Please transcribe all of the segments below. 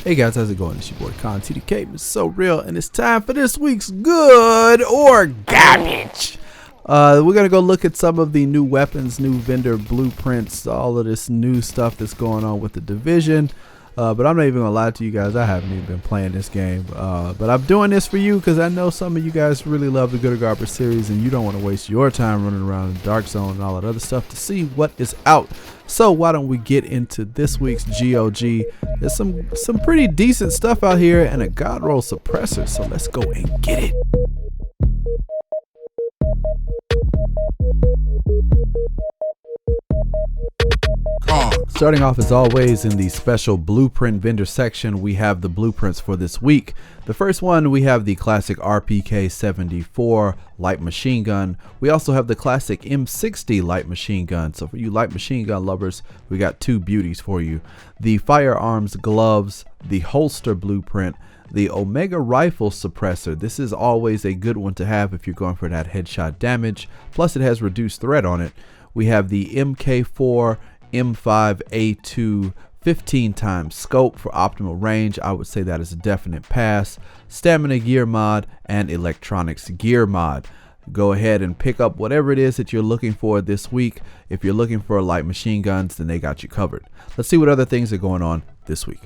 Hey guys, how's it going? It's your boy Con TDK, It's So Real, and it's time for this week's Good or Garbage. We're gonna go look at some of the new weapons, new vendor blueprints, all of this new stuff that's going on with the division. But I'm not even gonna lie to you guys, I haven't even been playing this game. But I'm doing this for you because I know some of you guys really love the Good or Garbage series, and you don't want to waste your time running around in Dark Zone and all that other stuff to see what is out. So why don't we get into this week's GOG? There's some pretty decent stuff out here and a God roll suppressor, so let's go and get it. Starting off as always in the special blueprint vendor section, we have the blueprints for this week. The first one, we have the classic RPK-74 light machine gun. We also have the classic M60 light machine gun. So for you light machine gun lovers, we got two beauties for you. The firearms gloves, the holster blueprint, the Omega rifle suppressor. This is always a good one to have if you're going for that headshot damage. Plus it has reduced threat on it. We have the MK4 M5A2 15 times scope for optimal range. I would say that is a definite pass. Stamina gear mod and electronics gear mod. Go ahead and pick up whatever it is that you're looking for this week. If you're looking for light machine guns, then they got you covered. Let's see what other things are going on this week.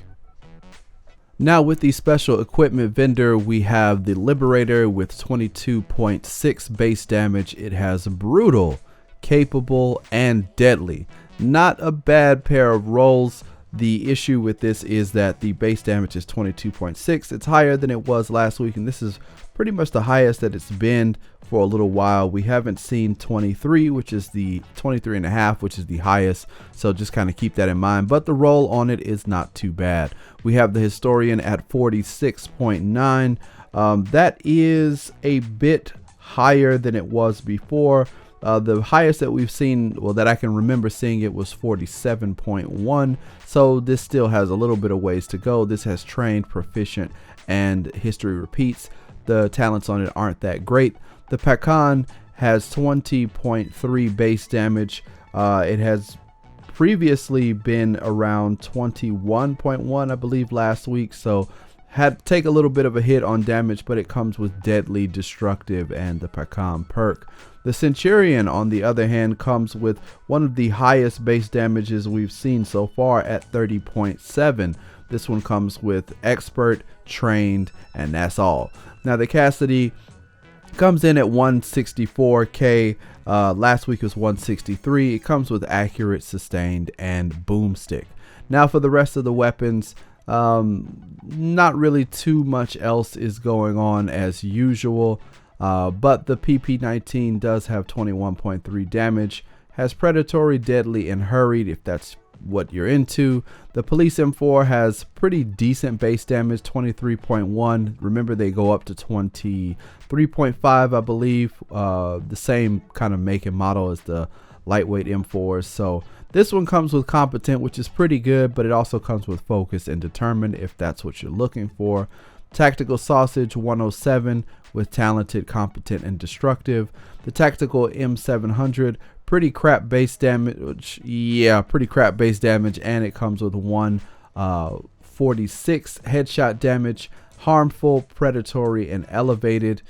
Now with the special equipment vendor, we have the Liberator with 22.6 base damage. It has brutal, capable, and deadly. Not a bad pair of rolls. The issue with this is that the base damage is 22.6. It's higher than it was last week, and this is pretty much the highest that it's been for a little while. We haven't seen 23, which is the 23.5, which is the highest. So just kind of keep that in mind. But the roll on it is not too bad. We have the Historian at 46.9. That is a bit higher than it was before. The highest that we've seen, well, that I can remember seeing it, was 47.1. So this still has a little bit of ways to go. This has trained, proficient, and history repeats. The talents on it aren't that great. The Pacan has 20.3 base damage. It has previously been around 21.1, I believe, last week. So had to take a little bit of a hit on damage, but it comes with deadly, destructive, and the Pacan perk. The Centurion, on the other hand, comes with one of the highest base damages we've seen so far at 30.7. This one comes with expert, trained, and that's all. Now the Cassidy comes in at 164k. Last week was 163. It comes with accurate, sustained, and boomstick. Now for the rest of the weapons, not really too much else is going on as usual. But the PP19 does have 21.3 damage, has predatory, deadly, and hurried if that's what you're into. The Police M4 has pretty decent base damage, 23.1. Remember, they go up to 23.5, I believe. The same kind of make and model as the lightweight M4s. So this one comes with competent, which is pretty good, but it also comes with focus and determined if that's what you're looking for. Tactical Sausage 107 with talented, competent, and destructive. The Tactical M700, pretty crap base damage. Yeah, pretty crap base damage, and it comes with 146 headshot damage. Harmful, predatory, and elevated.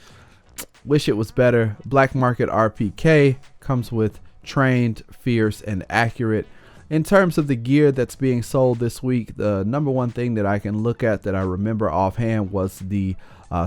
Wish it was better. Black Market RPK comes with trained, fierce, and accurate. In terms of the gear that's being sold this week, the number one thing that I can look at that I remember offhand was the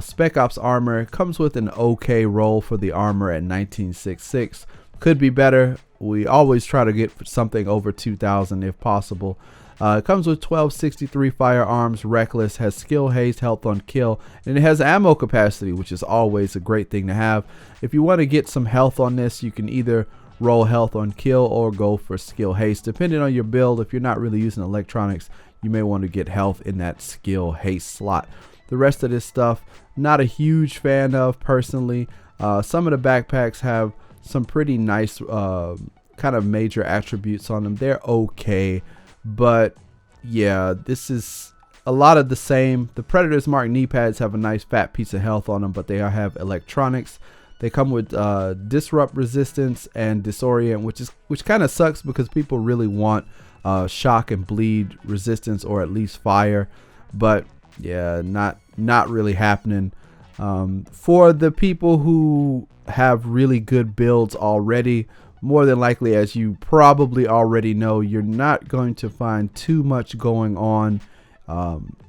Spec Ops armor. It comes with an okay roll for the armor at 1966. Could be better. We always try to get something over 2,000 if possible. It comes with 1263 firearms, reckless, has skill, haste, health on kill, and it has ammo capacity, which is always a great thing to have. If you want to get some health on this, you can either roll health on kill or go for skill haste. Depending on your build, if you're not really using electronics, you may want to get health in that skill haste slot. The rest of this stuff, not a huge fan of personally. Some of the backpacks have some pretty nice kind of major attributes on them. They're okay, but yeah, this is a lot of the same. The Predator's Mark knee pads have a nice fat piece of health on them, but they have electronics. They come with disrupt resistance and disorient, which kind of sucks because people really want shock and bleed resistance, or at least fire. but yeah, not really happening. For the people who have really good builds already, more than likely, as you probably already know, you're not going to find too much going on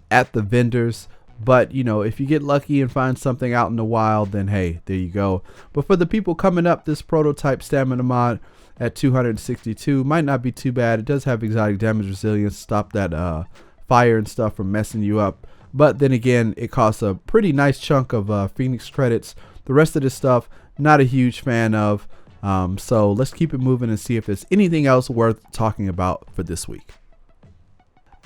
at the vendors. But you know, if you get lucky and find something out in the wild, then hey, there you go. But for the people coming up, this prototype stamina mod at 262 might not be too bad. It does have exotic damage resilience, stop that fire and stuff from messing you up. But then again, it costs a pretty nice chunk of Phoenix credits. The rest of this stuff, not a huge fan of. So let's keep it moving and see if there's anything else worth talking about for this week.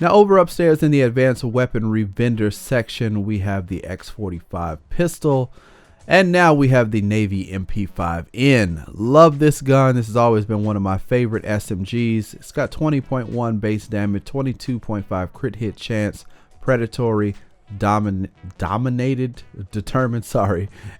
Now over upstairs in the advanced weaponry vendor section, we have the X45 pistol. And now we have the Navy MP5N. Love this gun. This has always been one of my favorite SMGs. It's got 20.1 base damage, 22.5 crit hit chance, predatory, determined,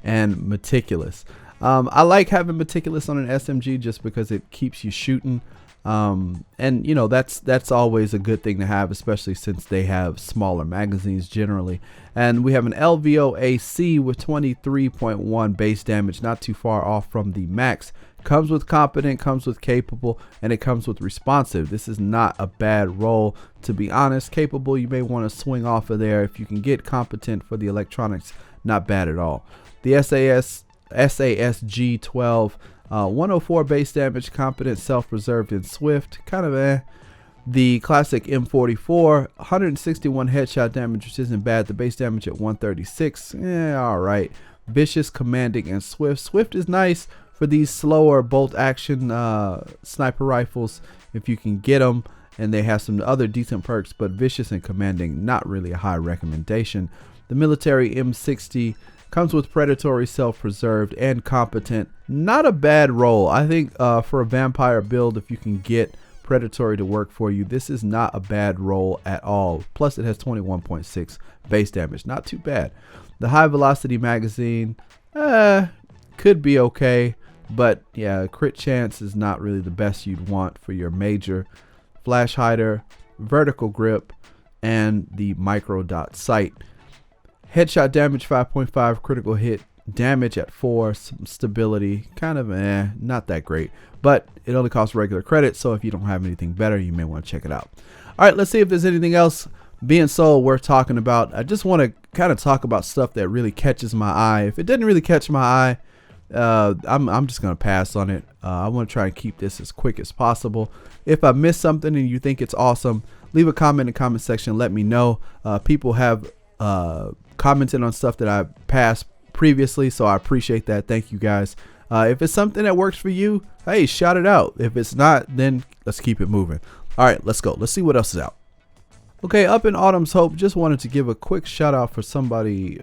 and meticulous. I like having meticulous on an SMG just because it keeps you shooting. And you know, that's always a good thing to have, especially since they have smaller magazines generally. And we have an LVO AC with 23.1 base damage, not too far off from the max. Comes with competent, comes with capable, and it comes with responsive. This is not a bad roll, to be honest. Capable, you may want to swing off of there. If you can get competent for the electronics, not bad at all. The SASG-12, 104 base damage, competent, self-preserved, and swift. Kind of eh. The classic M44, 161 headshot damage, which isn't bad. The base damage at 136, all right. Vicious, commanding, and swift. Swift is nice for these slower bolt action sniper rifles if you can get them, and they have some other decent perks, but vicious and commanding, not really a high recommendation. The military M60 comes with predatory, self-preserved, and competent. Not a bad roll. I think for a vampire build, if you can get predatory to work for you, this is not a bad roll at all. Plus it has 21.6 base damage, not too bad. The high velocity magazine could be okay, but yeah, crit chance is not really the best you'd want for your major. Flash hider, vertical grip, and the micro dot sight. Headshot damage 5.5, critical hit damage at 4, some stability, kind of not that great, but it only costs regular credit, so if you don't have anything better, you may want to check it out. All right, let's see if there's anything else being sold worth talking about. I just want to kind of talk about stuff that really catches my eye. If it didn't really catch my eye, I'm just gonna pass on it. I want to try and keep this as quick as possible. If I miss something and you think it's awesome, leave a comment in the comment section, let me know. People have commented on stuff that I passed previously, so I appreciate that. Thank you guys. If it's something that works for you, hey, shout it out. If it's not, then let's keep it moving. All right, let's go. Let's see what else is out. Okay, up in Autumn's Hope, just wanted to give a quick shout out for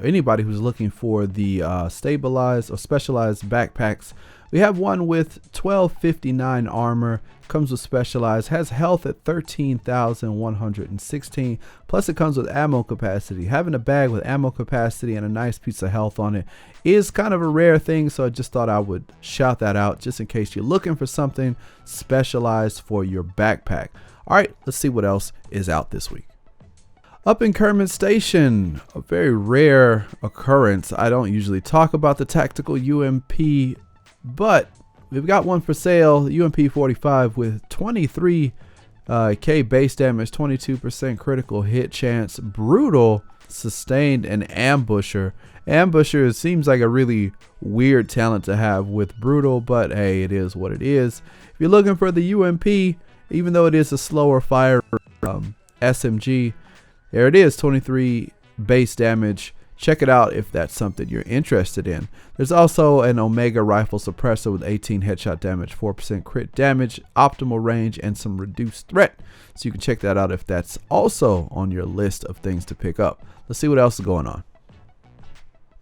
anybody who's looking for the stabilized or specialized backpacks. We have one with 1259 armor, comes with specialized, has health at 13,116, plus it comes with ammo capacity. Having a bag with ammo capacity and a nice piece of health on it is kind of a rare thing, so I just thought I would shout that out just in case you're looking for something specialized for your backpack. All right, let's see what else is out this week. Up in Kermit Station, a very rare occurrence. I don't usually talk about the tactical UMP, but we've got one for sale, UMP 45 with 23k base damage, 22% critical hit chance, brutal, sustained, and ambusher. Ambusher seems like a really weird talent to have with brutal, but hey, it is what it is. If you're looking for the UMP, even though it is a slower fire SMG, there it is, 23 base damage. Check it out if that's something you're interested in. There's also an Omega rifle suppressor with 18 headshot damage, 4% crit damage, optimal range, and some reduced threat. So you can check that out if that's also on your list of things to pick up. Let's see what else is going on.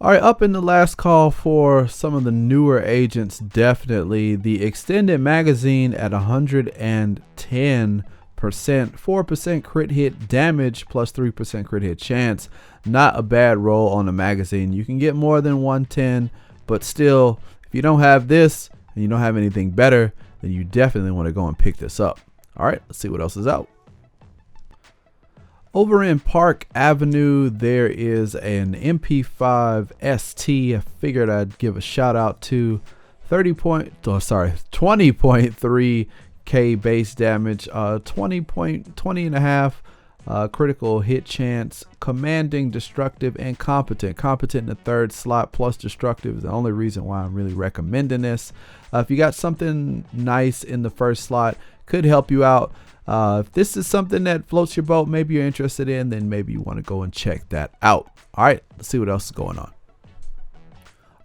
All right, up in the last call for some of the newer agents, definitely the extended magazine at 110%, 4% crit hit damage plus 3% crit hit chance. Not a bad roll on the magazine. You can get more than 110, but still, if you don't have this and you don't have anything better, then you definitely want to go and pick this up. All right, let's see what else is out. Over in Park Avenue, there is an MP5 ST. I figured I'd give a shout out to 20.3K base damage, 20 and a half critical hit chance, commanding, destructive, and competent. Competent in the third slot plus destructive is the only reason why I'm really recommending this. If you got something nice in the first slot, could help you out. If this is something that floats your boat, maybe you're interested in, then maybe you want to go and check that out. All right, let's see what else is going on.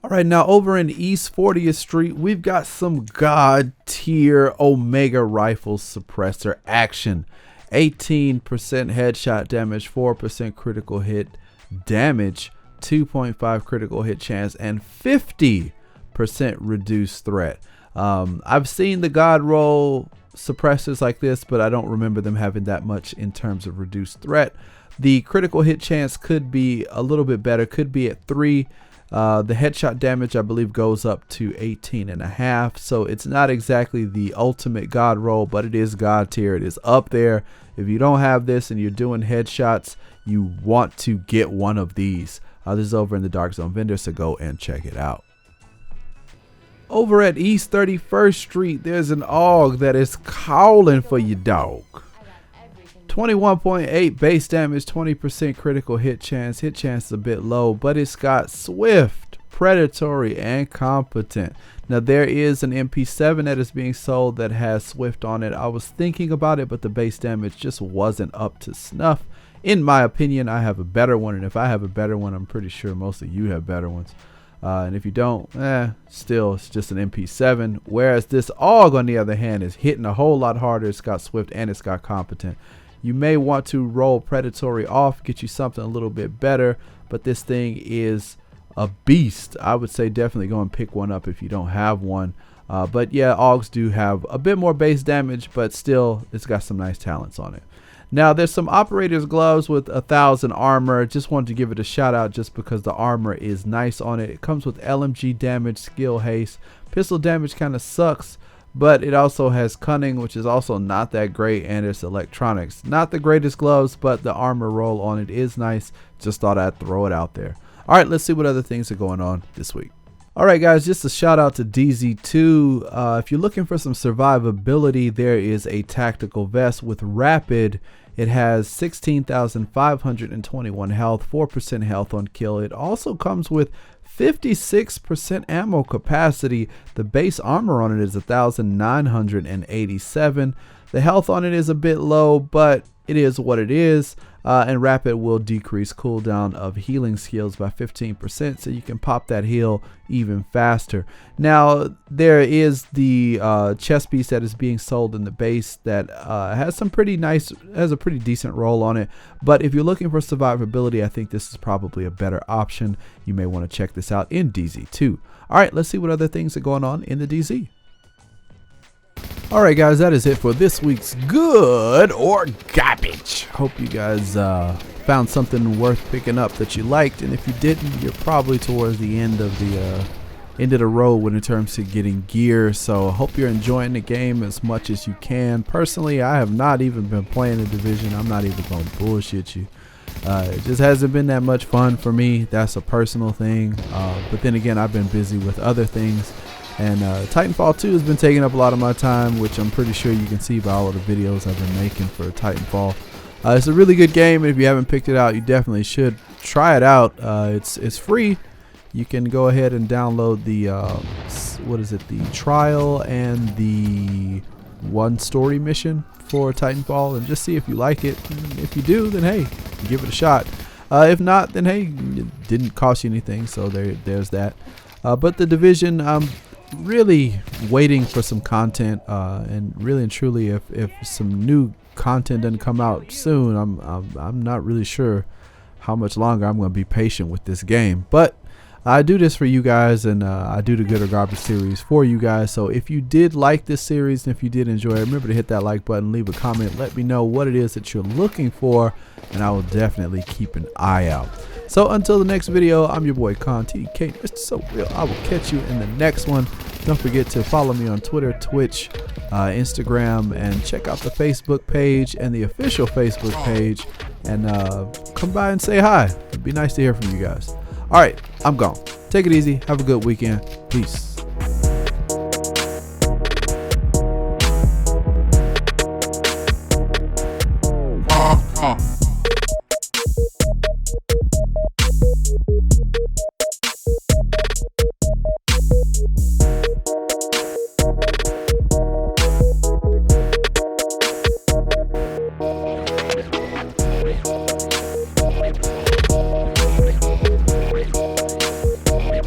All right, now over in East 40th Street, we've got some god tier Omega rifle suppressor action. 18% headshot damage, 4% critical hit damage, 2.5 critical hit chance, and 50% reduced threat. I've seen the god roll suppressors like this, but I don't remember them having that much in terms of reduced threat. The critical hit chance could be a little bit better, could be at 3. The headshot damage, I believe, goes up to 18.5. So it's not exactly the ultimate god roll, but it is god tier. It is up there. If you don't have this and you're doing headshots, you want to get one of these. This is over in the Dark Zone vendor, so go and check it out. Over at East 31st Street, there's an AUG that is calling for you, dog. 21.8 base damage, 20% critical hit chance. Hit chance is a bit low, but it's got swift, predatory, and competent. Now there is an MP7 that is being sold that has swift on it. I was thinking about it, but the base damage just wasn't up to snuff. In my opinion, I have a better one, and if I have a better one, I'm pretty sure most of you have better ones. And if you don't, still, it's just an MP7. Whereas this AUG, on the other hand, is hitting a whole lot harder. It's got swift and it's got competent. You may want to roll predatory off, get you something a little bit better, but this thing is a beast. I would say definitely go and pick one up if you don't have one. But yeah, AUGs do have a bit more base damage, but still, it's got some nice talents on it. Now, there's some operator's gloves with 1,000 armor. Just wanted to give it a shout out just because the armor is nice on it. It comes with LMG damage, skill haste. Pistol damage kind of sucks, but it also has cunning, which is also not that great, and it's electronics. Not the greatest gloves, but the armor roll on it is nice. Just thought I'd throw it out there. All right, let's see what other things are going on this week. All right, guys, just a shout out to DZ2. If you're looking for some survivability, there is a tactical vest with rapid. It has 16,521 health, 4% health on kill. It also comes with 56% ammo capacity. The base armor on it is 1,987. The health on it is a bit low, but it is what it is. And rapid will decrease cooldown of healing skills by 15%, so you can pop that heal even faster. Now there is the chest piece that is being sold in the base that has a pretty decent roll on it. But if you're looking for survivability, I think this is probably a better option. You may want to check this out in DZ2. All right, let's see what other things are going on in the DZ. All right, guys, that is it for this week's Good or Garbage. Hope you guys found something worth picking up that you liked, and if you didn't, you're probably towards the end of the road when it comes to getting gear. So I hope you're enjoying the game as much as you can. Personally, I have not even been playing the Division. I'm not even gonna bullshit you. It just hasn't been that much fun for me. That's a personal thing. But then again, I've been busy with other things. And Titanfall 2 has been taking up a lot of my time, which I'm pretty sure you can see by all of the videos I've been making for Titanfall. It's a really good game, and if you haven't picked it out, you definitely should try it out. It's free. You can go ahead and download the the trial and the one story mission for Titanfall, and just see if you like it. And if you do, then hey, give it a shot. If not, then hey, it didn't cost you anything, so there's that. But the Division, I'm really waiting for some content, and really and truly, if some new content doesn't come out soon, I'm not really sure how much longer I'm going to be patient with this game. But I do this for you guys, and I do the Good or Garbage series for you guys. So if you did like this series, and if you did enjoy it, remember to hit that like button, leave a comment, let me know what it is that you're looking for, and I will definitely keep an eye out. So until the next video, I'm your boy Con TDK, Mr. So Real. I will catch you in the next one. Don't forget to follow me on Twitter, Twitch, Instagram, and check out the Facebook page and the official Facebook page. and come by and say hi. It'd be nice to hear from you guys. All right, I'm gone. Take it easy. Have a good weekend. Peace.